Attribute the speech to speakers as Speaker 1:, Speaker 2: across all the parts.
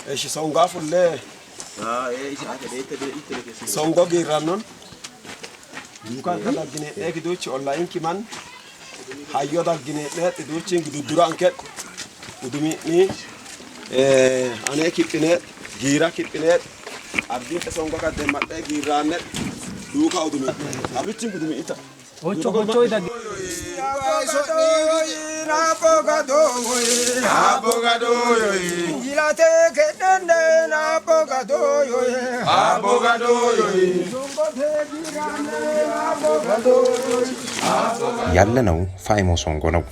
Speaker 1: እሺ ሶንጋ ፉለ ሶንጎ ጊራኖን ዱካን ተዳግኔ ኤክዶች ኦንላይን ኪማን ሃዮ ዳግኔ ለጥዶችን ጉዱዱራን ከ ጉዱሚኒ አኔ ኪፕኔ ጊራ ኪፕኔ አብዲን ሶንጋ ከደማጠ ጊራነ ዱካ ኡዱሚ አብችን ጉዱሚ ኢታ
Speaker 2: ኦቾ ዳግ
Speaker 3: Abogado, Gilate Kedende, Abogado,
Speaker 4: ያለነው ፋይሞ ሶንጎ ነው።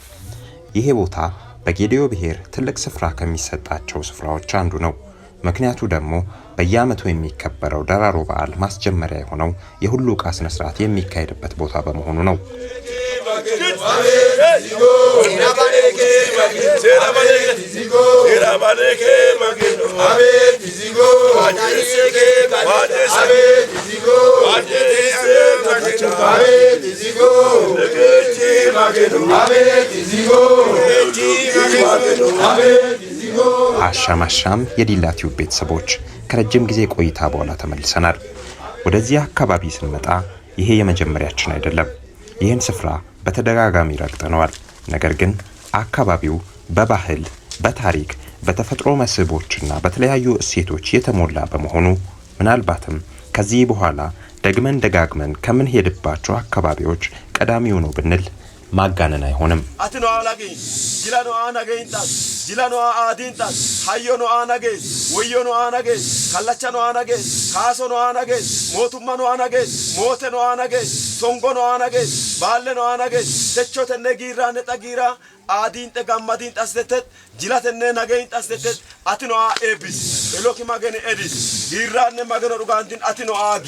Speaker 4: ይሄ ቦታ በጌዲዮ ብሔር ትልቅ ስፍራ ከሚሰጣቸው ስፍራዎች አንዱ ነው። ምክንያቱ ደግሞ በየዓመቱ የሚከበረው ደራሮ በዓል ማስጀመሪያ የሆነው የሁሉ ቃ ስነ ስርዓት የሚካሄድበት ቦታ በመሆኑ ነው። አሻም የዲላቲው ቤተሰቦች ከረጅም ጊዜ ቆይታ በኋላ ተመልሰናል። ወደዚህ አካባቢ ስንመጣ ይሄ የመጀመሪያችን አይደለም። ይህን ስፍራ በተደጋጋሚ ረግጠነዋል። ነገር ግን አካባቢው በባህል፣ በታሪክ፣ በተፈጥሮ መስህቦችና በተለያዩ እሴቶች የተሞላ በመሆኑ ምናልባትም ከዚህ በኋላ ደግመን ደጋግመን ከምን ሄድባቸው አካባቢዎች ቀዳሚው ነው ብንል ማጋነን አይሆንም።
Speaker 1: አትኖ አላጊ ጅላኖ አናገይንታስ ጅላኖ አዲንታስ ሃዮኖ አናገይ ወዮኖ አናገይ ካላቻኖ አናገይ ካሶኖ አናገይ ሞቱማኖ አናገይ ሞተኖ አናገይ ሶንጎኖ አናገይ ባለኖ አናገይ ተቾተነ ጊራነ ጠጊራ አዲንተ ጋማዲን ታስተት ጅላተነ ናገይን ታስተት አትኖ ኤቢስ ኤሎኪ ማገነ ኤዲስ ጊራነ ማገኖ ዱጋንቲን አትኖ አጊ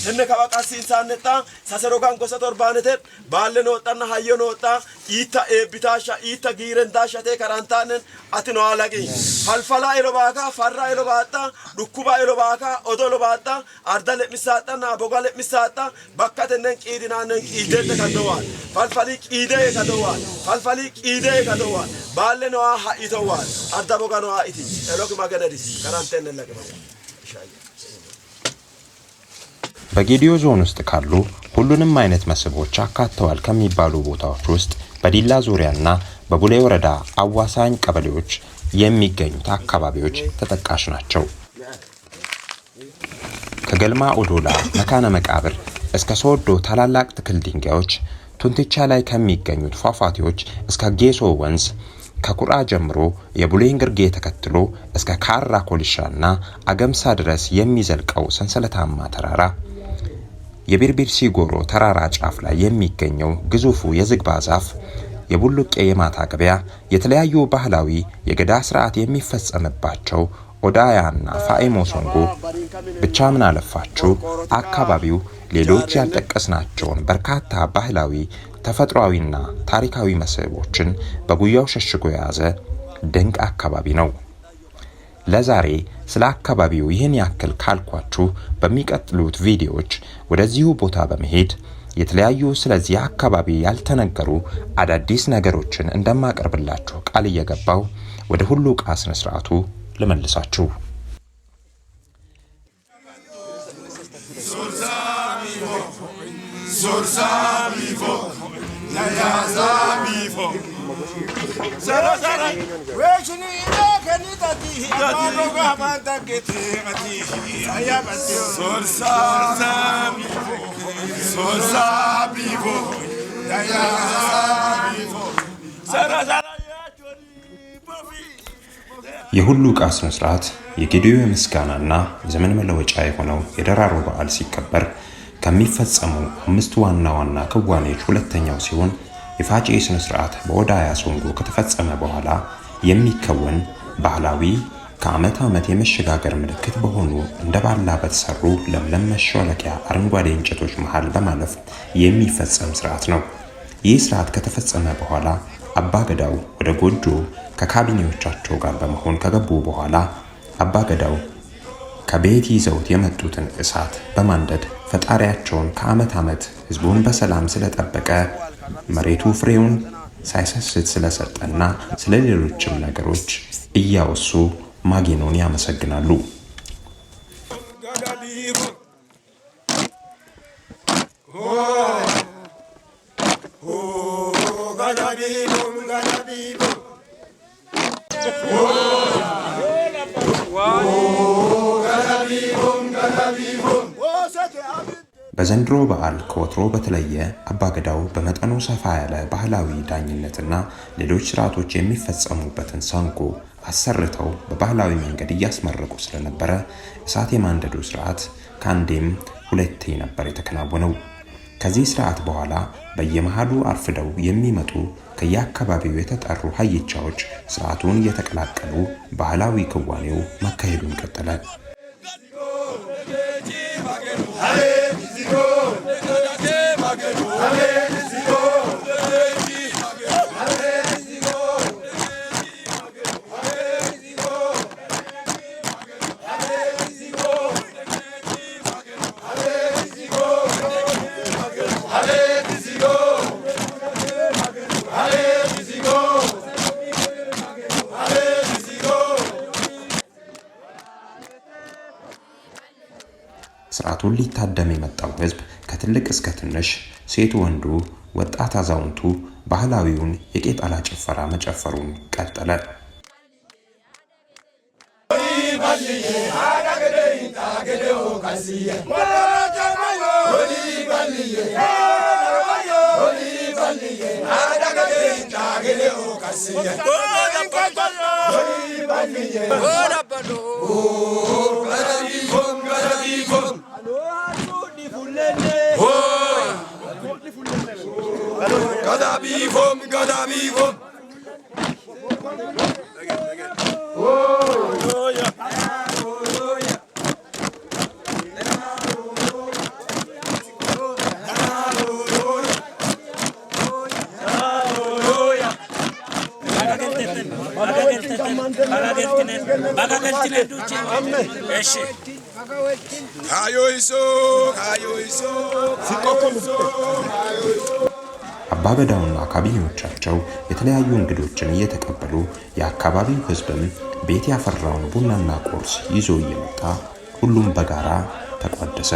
Speaker 1: ተነ ካባቃሲ ኢንሳነታ ሳሰሮጋን ጎሰቶር ባነተ ባለኖ ወጣና ሃዮኖ ወጣ ኢታ ኤቢታሻ ኢታ ጊረንታሻ ተ ካራንታነን አትኖ አላቂ ፈልፈላ ኤሎባካ ፈራ ኤሎባጣ ዱኩባ ኤሎባካ ኦዶሎ ባጣ አርዳለ ሚሳጣና ቦጋለ ሚሳጣ ባካተነን ቂዲናነን ቂደተ ካደዋል ፈልፈሊ ቂደ ካደዋል ፈልፈሊ ቂደ ካደዋል ባለኖ ሃኢተዋል አርዳ ቦጋኖ ሃኢቲ ኤሎኪ ማገነዲስ ካራንታነን ለገባ
Speaker 4: በጌዲዮ ዞን ውስጥ ካሉ ሁሉንም አይነት መስህቦች አካተዋል ከሚባሉ ቦታዎች ውስጥ በዲላ ዙሪያና በቡሌ ወረዳ አዋሳኝ ቀበሌዎች የሚገኙት አካባቢዎች ተጠቃሽ ናቸው። ከገልማ ኦዶላ መካነ መቃብር እስከ ሶዶ ታላላቅ ትክል ድንጋዮች፣ ቱንትቻ ላይ ከሚገኙት ፏፏቴዎች እስከ ጌሶ ወንዝ፣ ከኩራ ጀምሮ የቡሌን ግርጌ ተከትሎ እስከ ካራ ኮሊሻና አገምሳ ድረስ የሚዘልቀው ሰንሰለታማ ተራራ፣ የቢርቢርሲ ጎሮ ተራራ ጫፍ ላይ የሚገኘው ግዙፉ የዝግባ ዛፍ፣ የቡሉቄ የማታ ገበያ፣ የተለያዩ ባህላዊ የገዳ ስርዓት የሚፈጸምባቸው ኦዳያና ፋይሞ ሶንጎ፣ ብቻ ምን አለፋችሁ አካባቢው ሌሎች ያልጠቀስናቸውን በርካታ ባህላዊ ተፈጥሯዊና ታሪካዊ መስህቦችን በጉያው ሸሽጎ የያዘ ድንቅ አካባቢ ነው። ለዛሬ ስለ አካባቢው ይህን ያክል ካልኳችሁ በሚቀጥሉት ቪዲዮዎች ወደዚሁ ቦታ በመሄድ የተለያዩ ስለዚህ አካባቢ ያልተነገሩ አዳዲስ ነገሮችን እንደማቀርብላችሁ ቃል እየገባው ወደ ሁሉ ቃ ስነ ስርዓቱ ልመልሳችሁ። የሁሉ ቃ ስነ ስርዓት የጌዲዮ ምስጋናና ዘመን መለወጫ የሆነው የደራሮ በዓል ሲከበር ከሚፈጸሙ 5 ዋና ክዋኔዎች ሁለተኛው ሲሆን የፋጪ ስነ ስርዓት በኦዳያ ሶንጎ ከተፈጸመ በኋላ የሚከወን ባህላዊ ከዓመት ዓመት የመሸጋገር ምልክት በሆኑ እንደ ባላ በተሰሩ ለምለም መሸለቂያ አረንጓዴ እንጨቶች መሃል በማለፍ የሚፈጸም ስርዓት ነው። ይህ ስርዓት ከተፈጸመ በኋላ አባገዳው ወደ ጎጆ ከካቢኔዎቻቸው ጋር በመሆን ከገቡ በኋላ አባገዳው ከቤት ይዘውት የመጡትን እሳት በማንደድ ፈጣሪያቸውን ከዓመት ዓመት ህዝቡን በሰላም ስለጠበቀ መሬቱ ፍሬውን ሳይሰስት ስለሰጠና ስለሌሎችም ነገሮች እያወሱ ማጌኖን ያመሰግናሉ። በዘንድሮ በዓል ከወትሮ በተለየ አባገዳው በመጠኑ ሰፋ ያለ ባህላዊ ዳኝነትና ሌሎች ስርዓቶች የሚፈጸሙበትን ሰንጎ አሰርተው በባህላዊ መንገድ እያስመረቁ ስለነበረ እሳት የማንደዱ ስርዓት ከአንዴም ሁለቴ ነበር የተከናወነው። ከዚህ ስርዓት በኋላ በየመሃሉ አርፍደው የሚመጡ ከየአካባቢው የተጠሩ ሀይቻዎች ስርዓቱን እየተቀላቀሉ ባህላዊ ክዋኔው መካሄዱን ቀጠለ። ስርዓቱን ሊታደም የመጣው ህዝብ ከትልቅ እስከ ትንሽ፣ ሴቱ ወንዱ፣ ወጣት አዛውንቱ ባህላዊውን የቄጠላ ጭፈራ መጨፈሩን ቀጠለ። አባገዳውና ካቢኔዎቻቸው የተለያዩ እንግዶችን እየተቀበሉ የአካባቢው ህዝብም ቤት ያፈራውን ቡናና ቁርስ ይዞ እየመጣ ሁሉም በጋራ ተቋደሰ።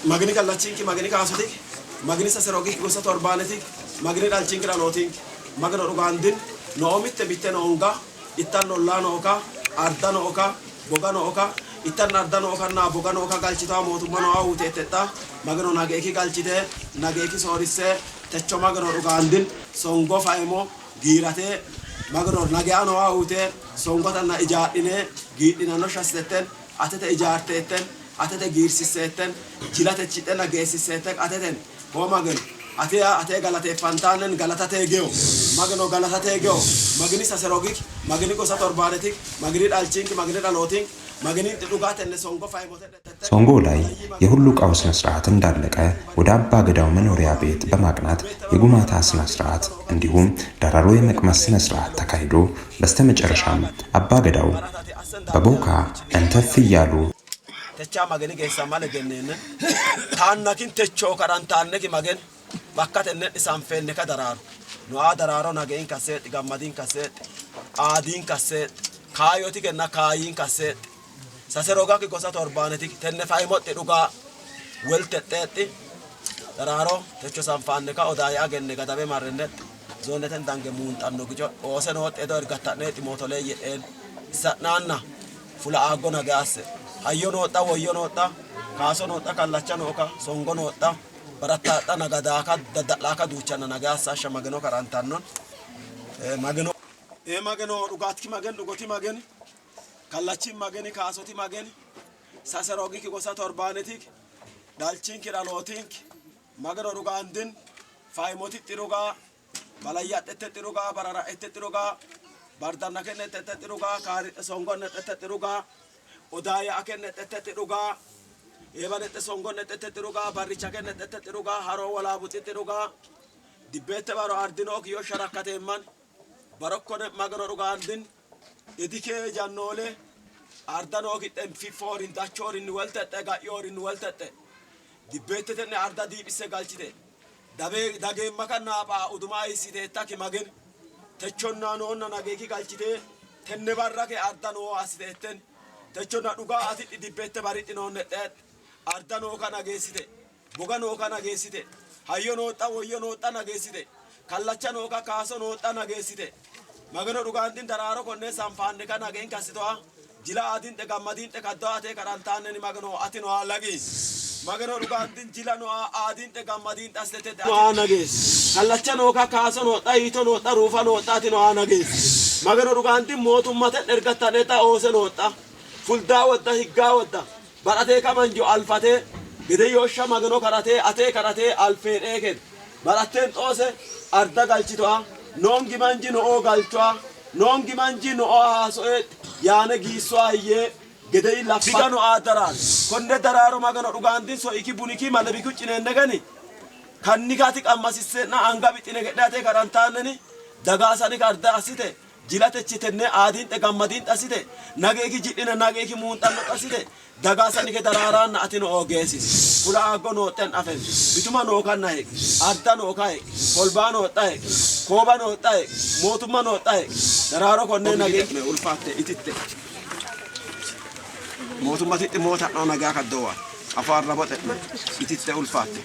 Speaker 1: magni kalachinki magni kaasutik magni saserogi gosa torbanetik magni dalchinki ranotik magno rugandin noomitte bitte noonga ittanno lanoka ardano oka bogano oka ittanno ardano oka na bogano oka galchita mootummano awutetetta magno nageeki galchite nageeki soorisse techo magno rugandin songo faimo giirate magno nageano awute songotanna ijaadhine giidhinanno shastetten atete ijaarteetten atete giirsisseetten jilate chidhena geessisseetten ateten homagen ate galate fantanen galatate geo magno galatate geo magni saserogik magni gosa torbanetik magni dalchink magni dalotin magni dugaten songo faimote
Speaker 4: songo ላይ የሁሉ ቃው ስነ ስርዓት እንዳለቀ ወደ አባገዳው መኖሪያ ቤት በማቅናት የጉማታ ስነ ስርዓት እንዲሁም ዳራሮ የመቅመስ ስነ ስርዓት ተካሂዶ በስተመጨረሻም አባገዳው በቦካ እንተፍ ይያሉ
Speaker 1: ተቻ magni geessama legenneen taannakin techo karantaanneki magen bakkaten isaan feenne ka daraaru no adararo nageen kaseet gammadin kaseet aadin kaseet kaayoti kenna kaayin kaseet saseroga ki gosa torbanetik tenne faimotte dhuga weltetteetti dararo techo sanfaanne ka odaaya agenne gadabe marrennet zooneten dange muunxanno gijo oosen hoxxeedo ergattanne ximootolee jedheen sa'naanna fula aaggo nagayasse hayyo nooxxa woyyo nooxxa kaaso nooxxa kallacha nooka songo nooxxa barattaadha nagadaaka dadda'laaka duuchanna nagayassa asha mageno karantannon mageno mageno dhugaatki magen dhugoti magen kallachi mageni kaasoti magen saseroogiki gosa torbaanetik dhalchinki dhalootinki mageno dhugaandin faayimotitti dhugaa balayyaadhetetti dhugaa barara'etetti dhugaa bardanna kennetetti dhugaa songonnetetti dhugaa odaaya akennetetti dhugaa eebanette songonnetetti dhugaa barricha kennetetti dhugaa haroo walaabuxitti dhugaa dibbeette baro ardinook yoo sharakkateemman barokkone magano dhugaandin edikee jannoole ardanookiixen fiffoorin dachoorin waltexxe ga'yoorin waltexxe dibbeettetenne arda diiphisse galchite dageemma kan naaphaa udumaa hissiteettaki magen techonnaa noonna nageeki galchite tenne barrake ardanoo assiteetten techonna dhugaa atidhi dibbeette barixinoonnedheet ardanoo kana geessite boganoo kana geessite hayyo nooxxa woyyo nooxxa nageessite kallacha nooka kaaso nooxxa nageessite magano dhugaandin daraaro konne sanfaanne kan nageen kassitoa jila aadinte gammadiinte kaddoo atee karantaanneni magano ati no lagi magano dhugaandin jila no aadinte gammadiinte astete no nagees kallacha nooka kaaso nooxxa hiito nooxxa ruufa nooxxa ati no nagees magano dhugaandin mootummate ergattaneta oose nooxxa fuldaa wadda higgaa wadda baratee kamanjo alfatee gede yoosha magano karatee atee karatee alfeedheeken baratteen xoose arda galchitoa nongi manji no galchoa nongi manji no haaso'e yaane giissoa hiyyee gedei laffigano adaraan konne daraaro magano dhugaandin so iki buniki malabiku cineenne gani kannikati qammasisseena anga bixine gedhaate karantaanneni dagaasani arda assite jilatechitenne aadiinte gammadiin xasite nageeki jidhine nageeki muunxanno xasite dagaasani ke daraaraanna ati no ogeesis fula aggo nooxxen afen bituma nookanna heek arda nooka heek kolbaa nooxxa heek kooba nooxxa heek mootumma nooxxa heek daraaro konne nageeki ulfaatte ititte mootummatitti moota'noo nagaa kaddoowa afaarra boxe ititte ulfaatte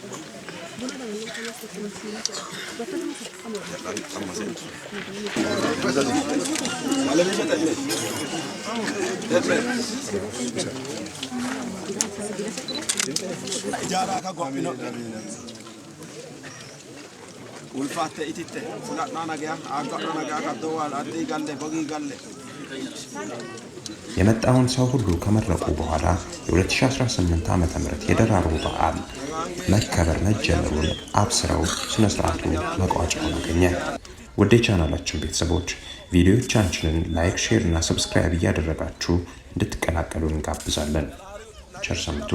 Speaker 1: ulfaatte ititte fudhadhaa nagaa aaggadhaa nagaa kaddoowa addii galle bogii galle
Speaker 4: የመጣውን ሰው ሁሉ ከመረቁ በኋላ የ2018 ዓመተ ምህረት የደራሮ በዓል መከበር መጀመሩን አብስረው ስነ ስርዓቱ መቋጫውን አገኘ። ወደ ቻናላችን ቤተሰቦች ቪዲዮዎቻችንን ላይክ፣ ሼር እና ሰብስክራይብ እያደረጋችሁ እንድትቀላቀሉን እንጋብዛለን። ቸር ሰንብቱ።